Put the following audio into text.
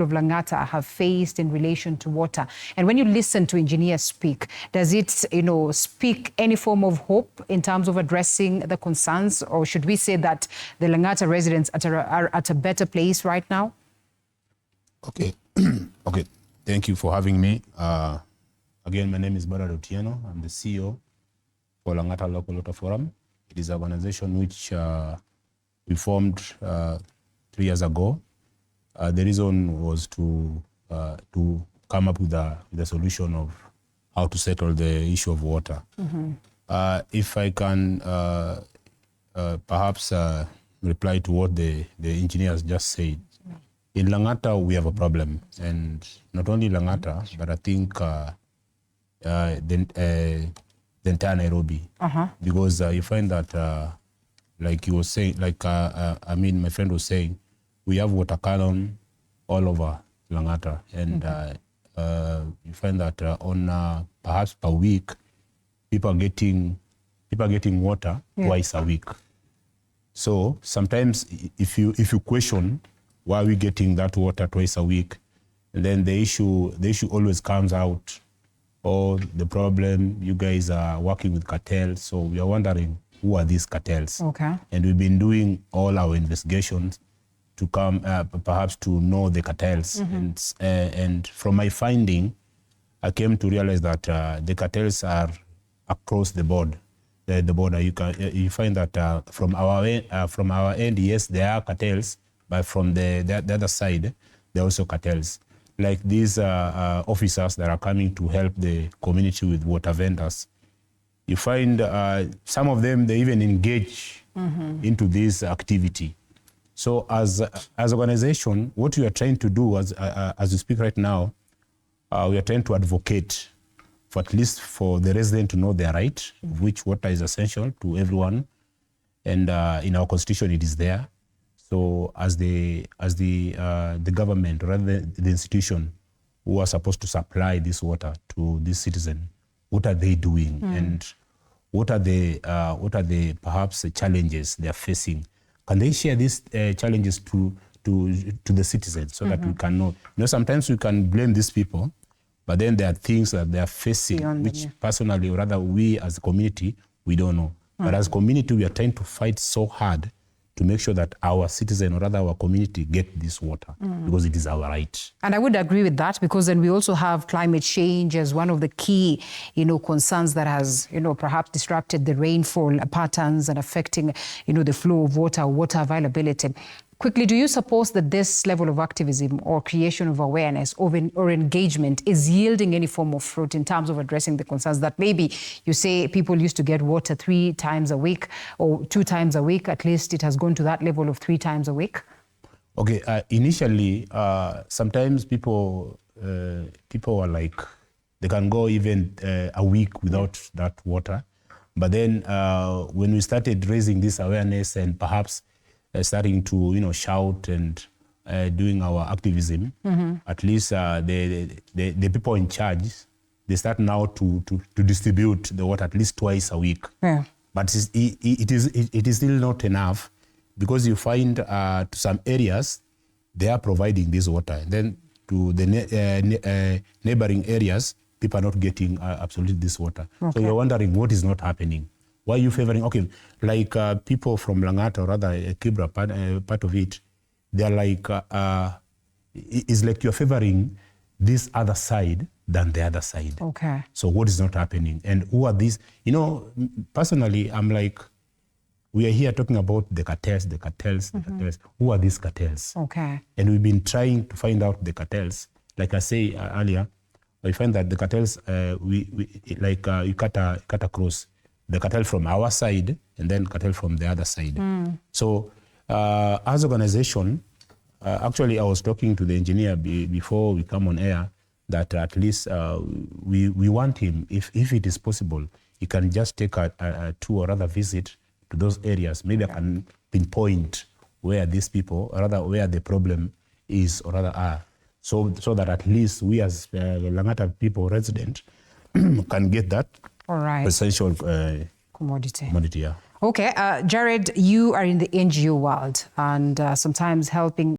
of Langata have faced in relation to water. And when you listen to engineers speak, does it, speak any form of hope in terms of addressing the concerns? Or should we say that the Langata residents are at a better place right now? Okay. Okay. Thank you for having me. Again, my name is Otieno. I'm the CEO for Langata Local Water Forum. It is an organization which we formed 3 years ago. The reason was to come up with the solution of how to settle the issue of water. Mm-hmm. If I can perhaps reply to what the engineers just said. In Langata, we have a problem, and not only Langata, but I think the entire Nairobi, because you find that, like you were saying, my friend was saying, we have water cannon all over Langata, and you find that on perhaps per week, people are getting water twice a week. So sometimes, if you question why are we getting that water twice a week, and then the issue always comes out, or the problem, you guys are working with cartels. So we are wondering, who are these cartels? Okay. And we've been doing all our investigations to come perhaps to know the cartels. Mm-hmm. And from my finding, I came to realize that the cartels are across the board. The border, you find that from our end, yes, there are cartels, but from the other side, there are also cartels. Like these officers that are coming to help the community with water vendors. You find some of them, they even engage into this activity. So as organization, what we are trying to do as we speak right now, we are trying to advocate for at least for the resident to know their right, of which water is essential to everyone. And in our constitution, it is there. So as the government, or rather the institution who are supposed to supply this water to this citizen, what are they doing? And what are the perhaps the challenges they are facing? Can they share these challenges to the citizens so that we can know? Sometimes we can blame these people, but then there are things that they are facing, beyond which personally, or rather we as a community, we don't know. But as a community, we are trying to fight so hard to make sure that our citizen, or rather our community, get this water, because it is our right. And I would agree with that, because then we also have climate change as one of the key, concerns that has, perhaps disrupted the rainfall patterns and affecting, the flow of water availability. Quickly, do you suppose that this level of activism or creation of awareness or engagement is yielding any form of fruit in terms of addressing the concerns that maybe you say people used to get water 3 times a week or 2 times a week? At least it has gone to that level of 3 times a week? Okay, initially, sometimes people are like, they can go even a week without that water. But then when we started raising this awareness and perhaps starting to shout and doing our activism, at least the people in charge, they start now to distribute the water at least twice a week. Yeah. But it is still not enough, because you find to some areas they are providing this water, and then to the neighboring areas people are not getting absolutely this water. Okay. So you're wondering what is not happening. Why are you favoring? Okay, like people from Langata, or rather Kibra part of it, they're like, it's like you're favoring this other side than the other side. Okay. So what is not happening? And who are these? Personally, I'm like, we are here talking about the cartels. The cartels. Who are these cartels? Okay. And we've been trying to find out the cartels. Like I say earlier, we find that the cartels, you cut across. The cartel from our side and then cartel from the other side. So as an organization, actually I was talking to the engineer before we come on air that at least we want him, if it is possible, he can just take a tour or rather visit to those areas. Maybe I can pinpoint where these people, or rather where the problem is, or rather are. So that at least we as Langata people, resident, can get that. All right. Essential commodity. Yeah. Okay, Jared, you are in the NGO world and sometimes helping